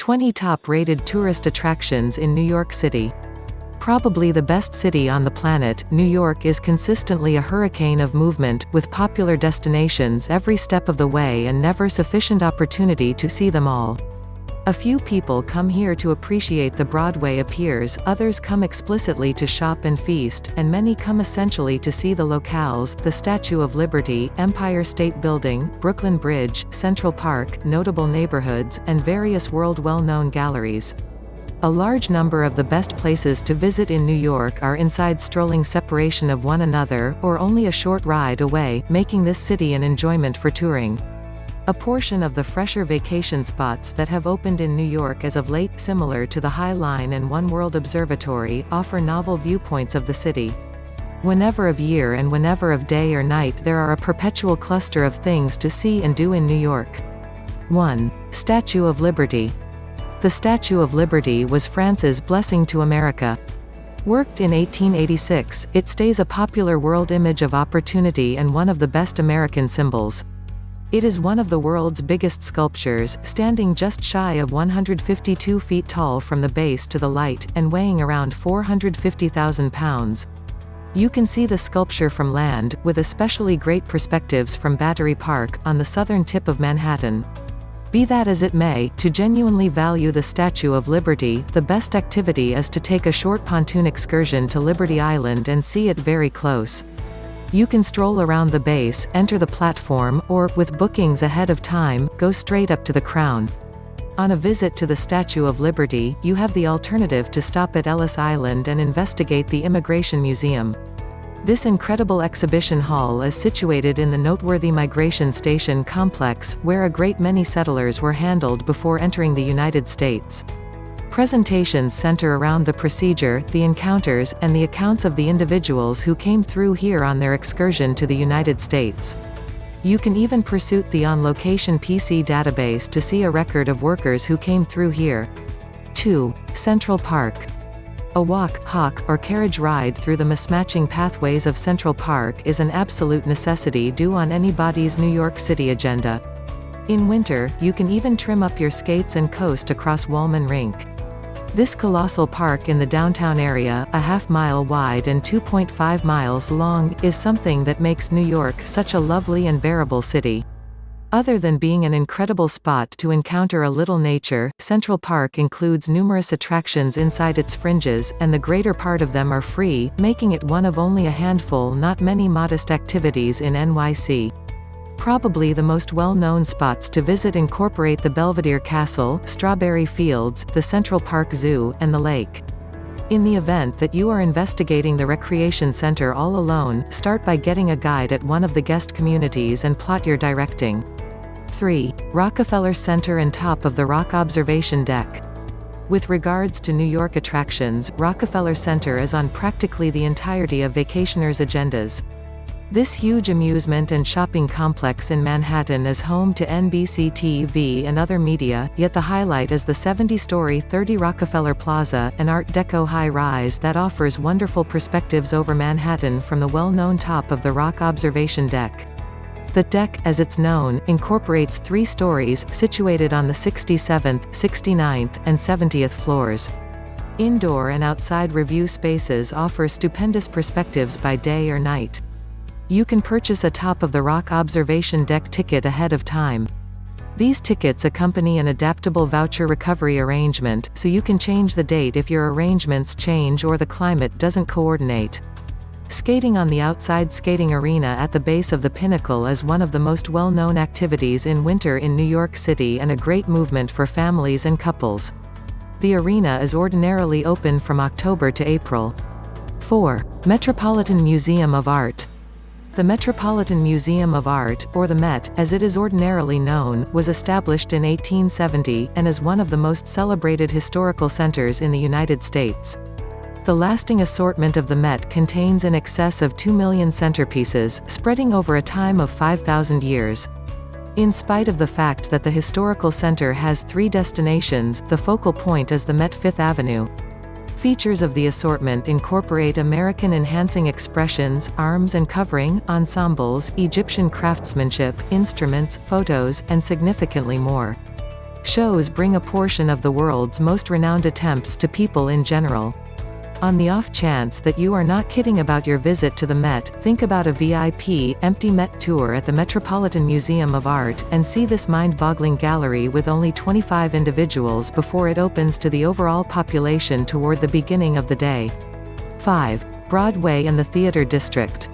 20 top-rated tourist attractions in New York City. Probably the best city on the planet, New York is consistently a hurricane of movement, with popular destinations every step of the way and never sufficient opportunity to see them all. A few people come here to appreciate the Broadway appears, others come explicitly to shop and feast, and many come essentially to see the locales, the Statue of Liberty, Empire State Building, Brooklyn Bridge, Central Park, notable neighborhoods, and various world well-known galleries. A large number of the best places to visit in New York are inside strolling separation of one another, or only a short ride away, making this city an enjoyment for touring. A portion of the fresher vacation spots that have opened in New York as of late, similar to the High Line and One World Observatory, offer novel viewpoints of the city. Whenever of year and whenever of day or night, there are a perpetual cluster of things to see and do in New York. 1. Statue of Liberty. The Statue of Liberty was France's blessing to America. Worked in 1886, it stays a popular world image of opportunity and one of the best American symbols. It is one of the world's biggest sculptures, standing just shy of 152 feet tall from the base to the light, and weighing around 450,000 pounds. You can see the sculpture from land, with especially great perspectives from Battery Park, on the southern tip of Manhattan. Be that as it may, to genuinely value the Statue of Liberty, the best activity is to take a short pontoon excursion to Liberty Island and see it very close. You can stroll around the base, enter the platform, or, with bookings ahead of time, go straight up to the crown. On a visit to the Statue of Liberty, you have the alternative to stop at Ellis Island and investigate the Immigration Museum. This incredible exhibition hall is situated in the noteworthy Migration Station complex, where a great many settlers were handled before entering the United States. Presentations center around the procedure, the encounters, and the accounts of the individuals who came through here on their excursion to the United States. You can even pursue the on-location PC database to see a record of workers who came through here. 2. Central Park. A walk, hawk, or carriage ride through the mismatching pathways of Central Park is an absolute necessity due on anybody's New York City agenda. In winter, you can even trim up your skates and coast across Woolman Rink. This colossal park in the downtown area, a half-mile wide and 2.5 miles long, is something that makes New York such a lovely and bearable city. Other than being an incredible spot to encounter a little nature, Central Park includes numerous attractions inside its fringes, and the greater part of them are free, making it one of only a handful not many modest activities in NYC. Probably the most well-known spots to visit incorporate the Belvedere Castle, Strawberry Fields, the Central Park Zoo, and the lake. In the event that you are investigating the recreation center all alone, start by getting a guide at one of the guest communities and plot your directing. 3. Rockefeller Center and top of the Rock Observation Deck. With regards to New York attractions, Rockefeller Center is on practically the entirety of vacationers' agendas. This huge amusement and shopping complex in Manhattan is home to NBC TV and other media, yet the highlight is the 70-story 30 Rockefeller Plaza, an Art Deco high-rise that offers wonderful perspectives over Manhattan from the well-known top of the Rock Observation Deck. The deck, as it's known, incorporates 3 stories, situated on the 67th, 69th, and 70th floors. Indoor and outside review spaces offer stupendous perspectives by day or night. You can purchase a Top of the Rock Observation Deck ticket ahead of time. These tickets accompany an adaptable voucher recovery arrangement, so you can change the date if your arrangements change or the climate doesn't coordinate. Skating on the outside skating arena at the base of the pinnacle is one of the most well-known activities in winter in New York City and a great movement for families and couples. The arena is ordinarily open from October to April. 4. Metropolitan Museum of Art. The Metropolitan Museum of Art, or the Met, as it is ordinarily known, was established in 1870, and is one of the most celebrated historical centers in the United States. The lasting assortment of the Met contains in excess of 2 million centerpieces, spreading over a time of 5,000 years. In spite of the fact that the historical center has 3 destinations, the focal point is the Met Fifth Avenue. Features of the assortment incorporate American enhancing expressions, arms and covering, ensembles, Egyptian craftsmanship, instruments, photos, and significantly more. Shows bring a portion of the world's most renowned attempts to people in general. On the off chance that you are not kidding about your visit to the Met, think about a VIP, empty Met tour at the Metropolitan Museum of Art, and see this mind-boggling gallery with only 25 individuals before it opens to the overall population toward the beginning of the day. 5. Broadway and the Theater District.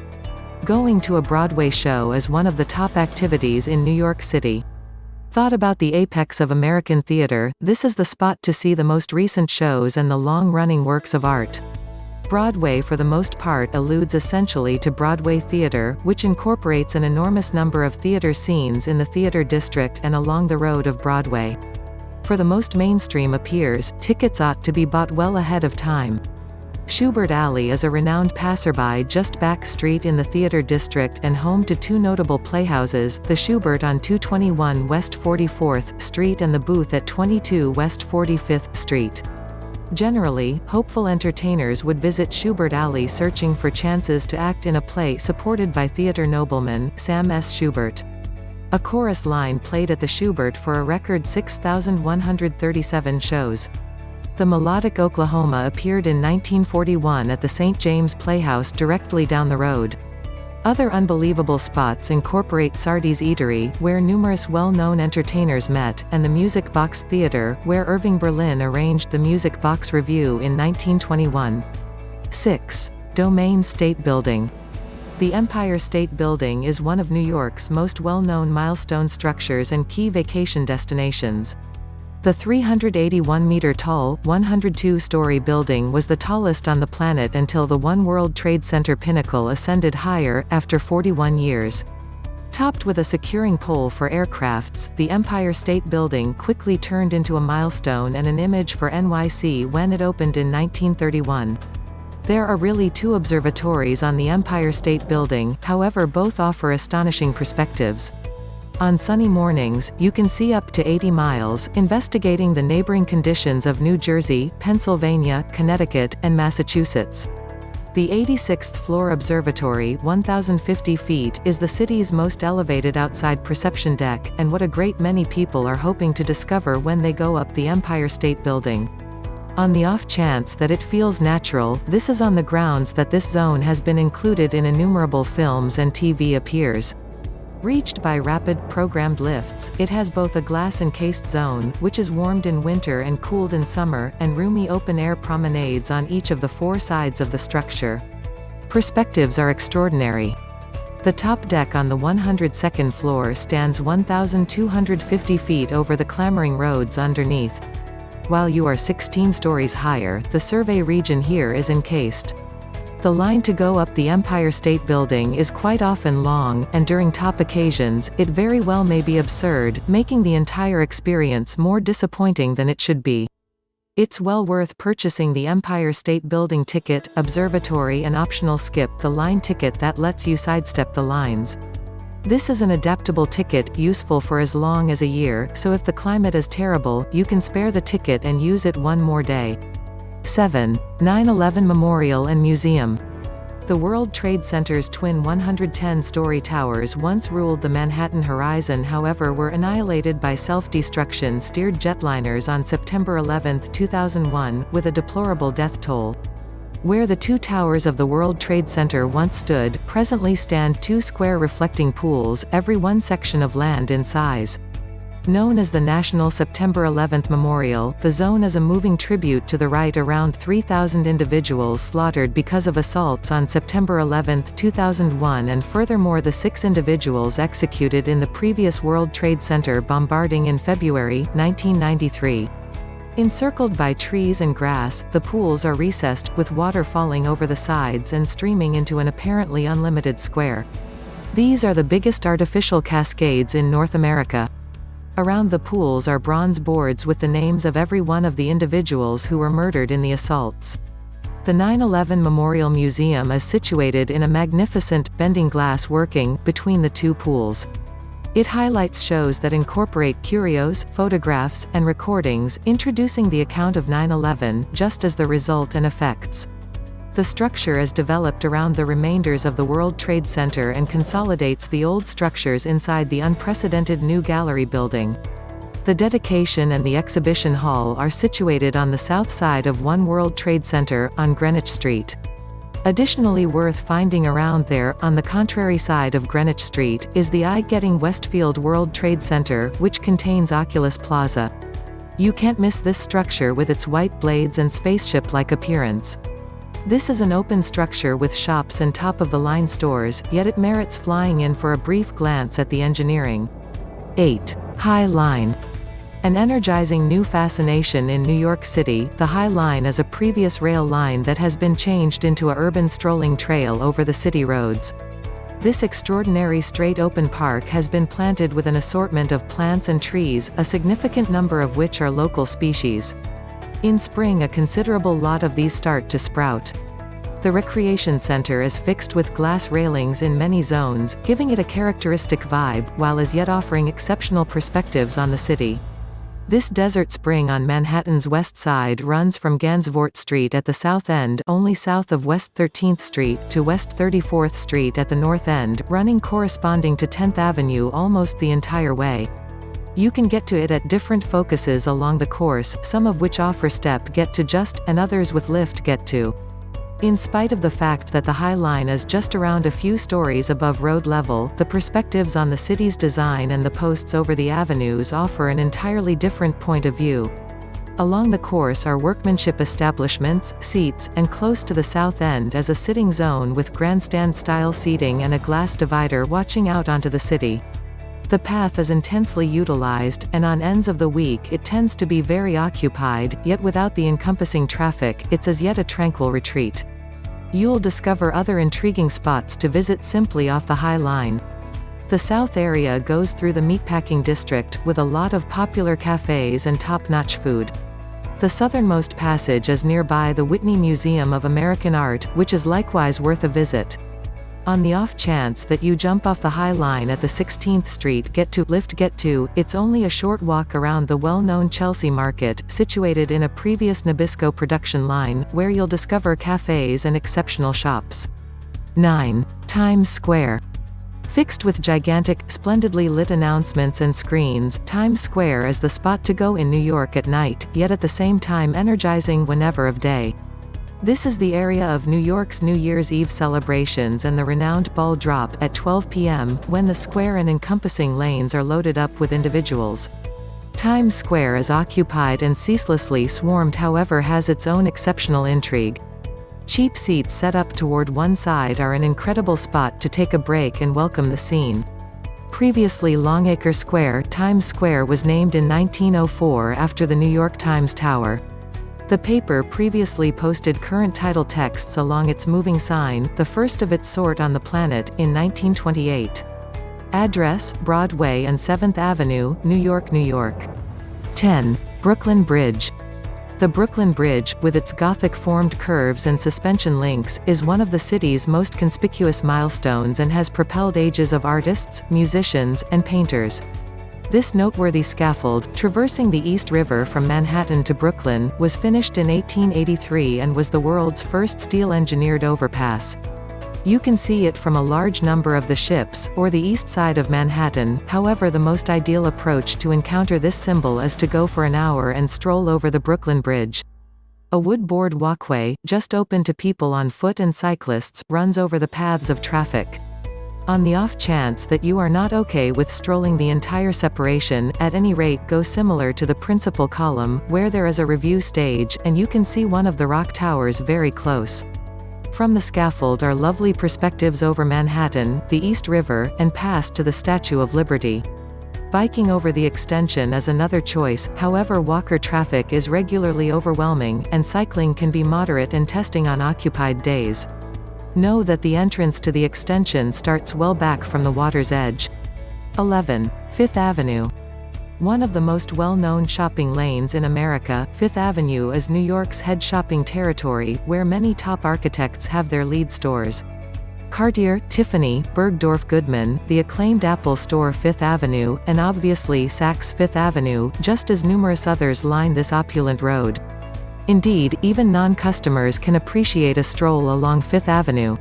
Going to a Broadway show is one of the top activities in New York City. Thought about the apex of American theater, this is the spot to see the most recent shows and the long-running works of art. Broadway for the most part alludes essentially to Broadway theater, which incorporates an enormous number of theater scenes in the theater district and along the road of Broadway. For the most mainstream appears, tickets ought to be bought well ahead of time. Schubert Alley is a renowned passerby just back street in the theater district and home to two notable playhouses, the Schubert on 221 West 44th Street and the Booth at 22 West 45th Street. Generally, hopeful entertainers would visit Schubert Alley searching for chances to act in a play supported by theater nobleman, Sam S. Schubert. A chorus line played at the Schubert for a record 6,137 shows. The Melodic Oklahoma appeared in 1941 at the St. James Playhouse directly down the road. Other unbelievable spots incorporate Sardi's Eatery, where numerous well-known entertainers met, and the Music Box Theater, where Irving Berlin arranged the Music Box Revue in 1921. 6. Domain State Building. The Empire State Building is one of New York's most well-known milestone structures and key vacation destinations. The 381-meter-tall, 102-story building was the tallest on the planet until the One World Trade Center pinnacle ascended higher, after 41 years. Topped with a securing pole for aircrafts, the Empire State Building quickly turned into a milestone and an image for NYC when it opened in 1931. There are really two observatories on the Empire State Building, however both offer astonishing perspectives. On sunny mornings, you can see up to 80 miles, investigating the neighboring conditions of New Jersey, Pennsylvania, Connecticut, and Massachusetts. The 86th floor observatory, 1,050 feet, is the city's most elevated outside perception deck, and what a great many people are hoping to discover when they go up the Empire State Building. On the off chance that it feels natural, this is on the grounds that this zone has been included in innumerable films and TV appears. Reached by rapid, programmed lifts, it has both a glass-encased zone, which is warmed in winter and cooled in summer, and roomy open-air promenades on each of the four sides of the structure. Perspectives are extraordinary. The top deck on the 102nd floor stands 1,250 feet over the clamoring roads underneath. While you are 16 stories higher, the survey region here is encased. The line to go up the Empire State Building is quite often long, and during top occasions, it very well may be absurd, making the entire experience more disappointing than it should be. It's well worth purchasing the Empire State Building ticket, observatory and optional skip the line ticket that lets you sidestep the lines. This is an adaptable ticket, useful for as long as a year, so if the climate is terrible, you can spare the ticket and use it one more day. 7. 9/11 Memorial and Museum. The World Trade Center's twin 110-story towers once ruled the Manhattan horizon, however were annihilated by self-destruction steered jetliners on September 11, 2001, with a deplorable death toll. Where the two towers of the World Trade Center once stood, presently stand two square reflecting pools, every one section of land in size. Known as the National September 11th Memorial, the zone is a moving tribute to the right around 3,000 individuals slaughtered because of assaults on September 11, 2001, and furthermore the 6 individuals executed in the previous World Trade Center bombarding in February 1993. Encircled by trees and grass, the pools are recessed, with water falling over the sides and streaming into an apparently unlimited square. These are the biggest artificial cascades in North America. Around the pools are bronze boards with the names of every one of the individuals who were murdered in the assaults. The 9/11 Memorial Museum is situated in a magnificent, bending glass working, between the two pools. It highlights shows that incorporate curios, photographs, and recordings, introducing the account of 9/11, just as the result and effects. The structure is developed around the remainders of the World Trade Center and consolidates the old structures inside the unprecedented new gallery building. The dedication and the exhibition hall are situated on the south side of One World Trade Center, on Greenwich Street. Additionally worth finding around there, on the contrary side of Greenwich Street, is the eye-getting Westfield World Trade Center, which contains Oculus Plaza. You can't miss this structure with its white blades and spaceship-like appearance. This is an open structure with shops and top-of-the-line stores, yet it merits flying in for a brief glance at the engineering. 8. High Line. An energizing new fascination in New York City, the High Line is a previous rail line that has been changed into a urban strolling trail over the city roads. This extraordinary straight open park has been planted with an assortment of plants and trees, a significant number of which are local species. In spring a considerable lot of these start to sprout. The recreation center is fixed with glass railings in many zones, giving it a characteristic vibe, while as yet offering exceptional perspectives on the city. This desert spring on Manhattan's west side runs from Gansevoort Street at the south end, only south of West 13th Street, to West 34th Street at the north end, running corresponding to 10th Avenue almost the entire way. You can get to it at different focuses along the course, some of which offer step get to just, and others with lift get to. In spite of the fact that the High Line is just around a few stories above road level, the perspectives on the city's design and the posts over the avenues offer an entirely different point of view. Along the course are workmanship establishments, seats, and close to the south end is a sitting zone with grandstand-style seating and a glass divider watching out onto the city. The path is intensely utilized, and on ends of the week it tends to be very occupied, yet without the encompassing traffic, it's as yet a tranquil retreat. You'll discover other intriguing spots to visit simply off the High Line. The south area goes through the meatpacking district, with a lot of popular cafes and top-notch food. The southernmost passage is nearby the Whitney Museum of American Art, which is likewise worth a visit. On the off chance that you jump off the High Line at the 16th Street lift get to, it's only a short walk around the well-known Chelsea Market, situated in a previous Nabisco production line, where you'll discover cafes and exceptional shops. 9. Times Square. Fixed with gigantic, splendidly lit announcements and screens, Times Square is the spot to go in New York at night, yet at the same time energizing whenever of day. This is the area of New York's New Year's Eve celebrations and the renowned ball drop at 12 p.m., when the square and encompassing lanes are loaded up with individuals. Times Square is occupied and ceaselessly swarmed, however has its own exceptional intrigue. Cheap seats set up toward one side are an incredible spot to take a break and welcome the scene. Previously Longacre Square, Times Square was named in 1904 after the New York Times Tower. The paper previously posted current title texts along its moving sign, the first of its sort on the planet, in 1928. Address, Broadway and 7th Avenue, New York, New York. 10. Brooklyn Bridge. The Brooklyn Bridge, with its Gothic-formed curves and suspension links, is one of the city's most conspicuous milestones and has propelled ages of artists, musicians, and painters. This noteworthy scaffold, traversing the East River from Manhattan to Brooklyn, was finished in 1883 and was the world's first steel-engineered overpass. You can see it from a large number of the ships, or the east side of Manhattan, however the most ideal approach to encounter this symbol is to go for an hour and stroll over the Brooklyn Bridge. A wood-board walkway, just open to people on foot and cyclists, runs over the paths of traffic. On the off chance that you are not okay with strolling the entire separation, at any rate go similar to the principal column, where there is a review stage, and you can see one of the rock towers very close. From the scaffold are lovely perspectives over Manhattan, the East River, and past to the Statue of Liberty. Biking over the extension is another choice, however walker traffic is regularly overwhelming, and cycling can be moderate and testing on occupied days. Know that the entrance to the extension starts well back from the water's edge. 11. Fifth Avenue. One of the most well-known shopping lanes in America, Fifth Avenue is New York's head shopping territory, where many top architects have their lead stores. Cartier, Tiffany, Bergdorf Goodman, the acclaimed Apple Store Fifth Avenue, and obviously Saks Fifth Avenue, just as numerous others line this opulent road. Indeed, even non-customers can appreciate a stroll along Fifth Avenue.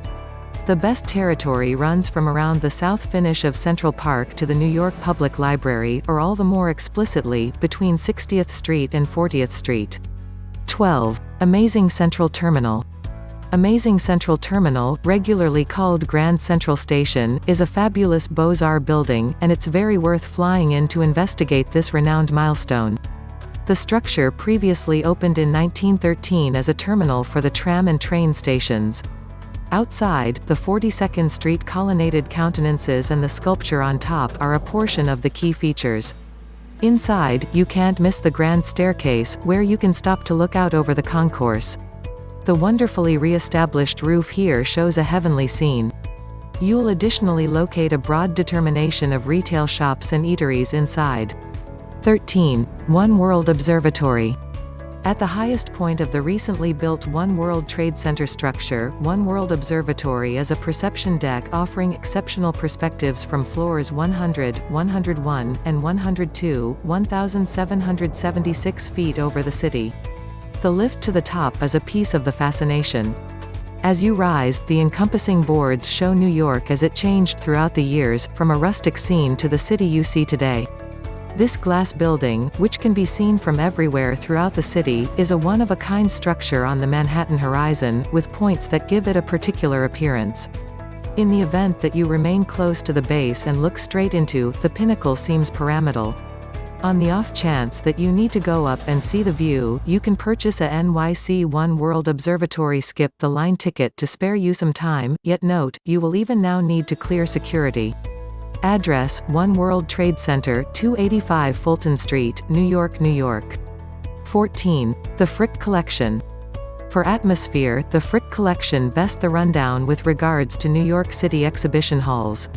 The best territory runs from around the south finish of Central Park to the New York Public Library, or all the more explicitly, between 60th Street and 40th Street. 12. Amazing Central Terminal. Amazing Central Terminal, regularly called Grand Central Station, is a fabulous Beaux-Arts building, and it's very worth flying in to investigate this renowned milestone. The structure previously opened in 1913 as a terminal for the tram and train stations. Outside, the 42nd Street colonnaded countenances and the sculpture on top are a portion of the key features. Inside, you can't miss the grand staircase, where you can stop to look out over the concourse. The wonderfully re-established roof here shows a heavenly scene. You'll additionally locate a broad determination of retail shops and eateries inside. 13. One World Observatory. At the highest point of the recently built One World Trade Center structure, One World Observatory is a perception deck offering exceptional perspectives from floors 100, 101, and 102, 1,776 feet over the city. The lift to the top is a piece of the fascination. As you rise, the encompassing boards show New York as it changed throughout the years, from a rustic scene to the city you see today. This glass building, which can be seen from everywhere throughout the city, is a one-of-a-kind structure on the Manhattan horizon, with points that give it a particular appearance. In the event that you remain close to the base and look straight into, the pinnacle seems pyramidal. On the off chance that you need to go up and see the view, you can purchase a NYC One World Observatory skip-the-line ticket to spare you some time, yet note, you will even now need to clear security. Address: One World Trade Center, 285 Fulton Street, New York, New York. 14. The Frick Collection. For atmosphere, the Frick Collection best the rundown with regards to New York City exhibition halls.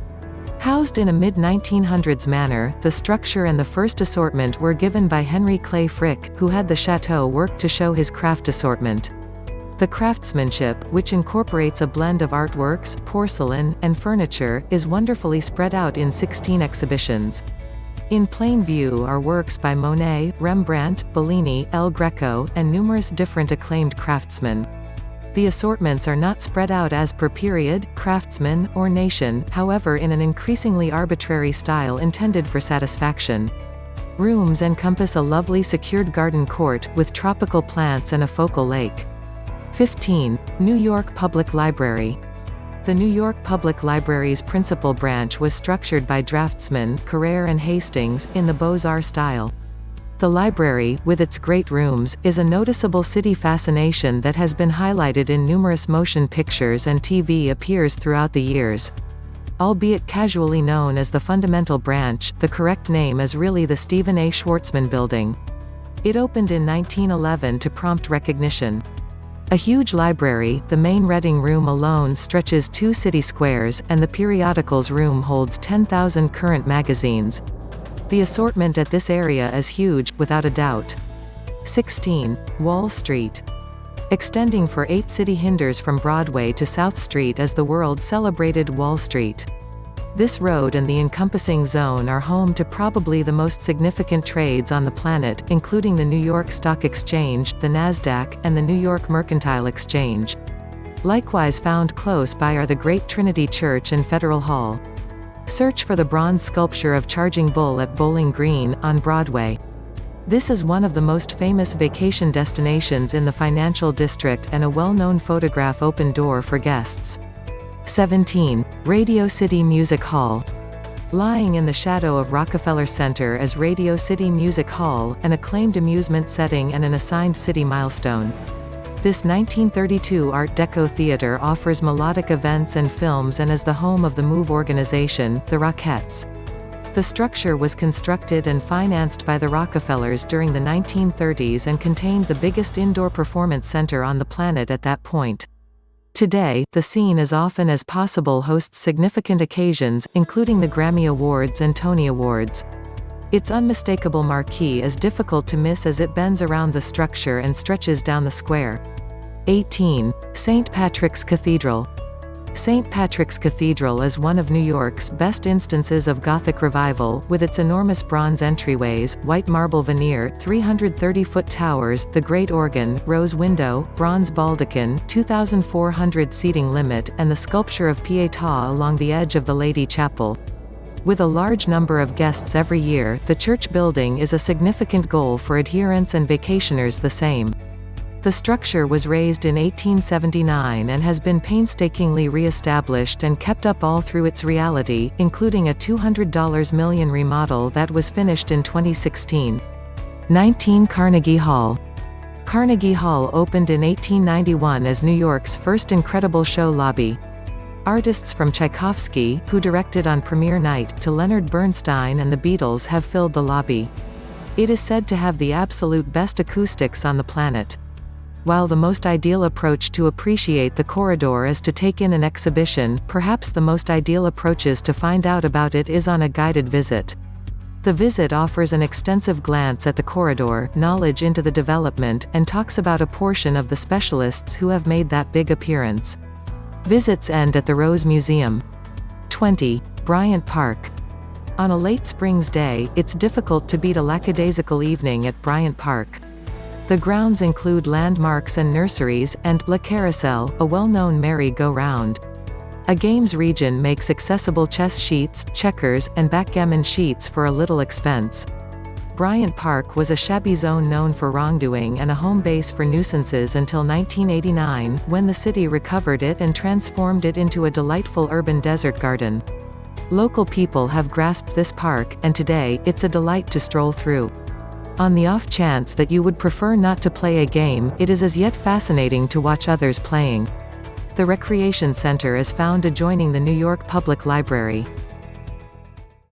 Housed in a mid-1900s manner, the structure and the first assortment were given by Henry Clay Frick, who had the chateau work to show his craft assortment. The craftsmanship, which incorporates a blend of artworks, porcelain, and furniture, is wonderfully spread out in 16 exhibitions. In plain view are works by Monet, Rembrandt, Bellini, El Greco, and numerous different acclaimed craftsmen. The assortments are not spread out as per period, craftsman, or nation, however in an increasingly arbitrary style intended for satisfaction. Rooms encompass a lovely secured garden court, with tropical plants and a focal lake. 15. New York Public Library. The New York Public Library's principal branch was structured by draftsmen Carrere and Hastings, in the Beaux-Arts style. The library, with its great rooms, is a noticeable city fascination that has been highlighted in numerous motion pictures and TV appears throughout the years. Albeit casually known as the Fundamental Branch, the correct name is really the Stephen A. Schwarzman Building. It opened in 1911 to prompt recognition. A huge library, the main reading room alone stretches 2 city squares, and the periodicals room holds 10,000 current magazines. The assortment at this area is huge, without a doubt. 16. Wall Street. Extending for 8 city hinders from Broadway to South Street is the world-celebrated Wall Street. This road and the encompassing zone are home to probably the most significant trades on the planet, including the New York Stock Exchange, the Nasdaq, and the New York Mercantile Exchange. Likewise found close by are the Great Trinity Church and Federal Hall. Search for the bronze sculpture of Charging Bull at Bowling Green, on Broadway. This is one of the most famous vacation destinations in the financial district and a well-known photograph open door for guests. 17. Radio City Music Hall. Lying in the shadow of Rockefeller Center is Radio City Music Hall, an acclaimed amusement setting and an assigned city milestone. This 1932 Art Deco theater offers melodic events and films and is the home of the MOVE organization, the Rockettes. The structure was constructed and financed by the Rockefellers during the 1930s and contained the biggest indoor performance center on the planet at that point. Today, the scene as often as possible hosts significant occasions, including the Grammy Awards and Tony Awards. Its unmistakable marquee is difficult to miss as it bends around the structure and stretches down the square. 18. St. Patrick's Cathedral. St. Patrick's Cathedral is one of New York's best instances of Gothic revival, with its enormous bronze entryways, white marble veneer, 330-foot towers, the great organ, rose window, bronze baldachin, 2,400 seating limit, and the sculpture of Pietà along the edge of the Lady Chapel. With a large number of guests every year, the church building is a significant goal for adherents and vacationers the same. The structure was raised in 1879 and has been painstakingly re-established and kept up all through its reality, including a $200 million remodel that was finished in 2016. 19 Carnegie Hall. Carnegie Hall opened in 1891 as New York's first incredible show lobby. Artists from Tchaikovsky, who directed on premiere night, to Leonard Bernstein and the Beatles have filled the lobby. It is said to have the absolute best acoustics on the planet. While the most ideal approach to appreciate the corridor is to take in an exhibition, perhaps the most ideal approaches to find out about it is on a guided visit. The visit offers an extensive glance at the corridor, knowledge into the development, and talks about a portion of the specialists who have made that big appearance. Visits end at the Rose Museum. 20. Bryant Park. On a late spring's day, it's difficult to beat a lackadaisical evening at Bryant Park. The grounds include landmarks and nurseries, and La Carousel, a well-known merry-go-round. A games region makes accessible chess sheets, checkers, and backgammon sheets for a little expense. Bryant Park was a shabby zone known for wrongdoing and a home base for nuisances until 1989, when the city recovered it and transformed it into a delightful urban desert garden. Local people have grasped this park, and today, it's a delight to stroll through. On the off chance that you would prefer not to play a game, it is as yet fascinating to watch others playing. The recreation center is found adjoining the New York Public Library.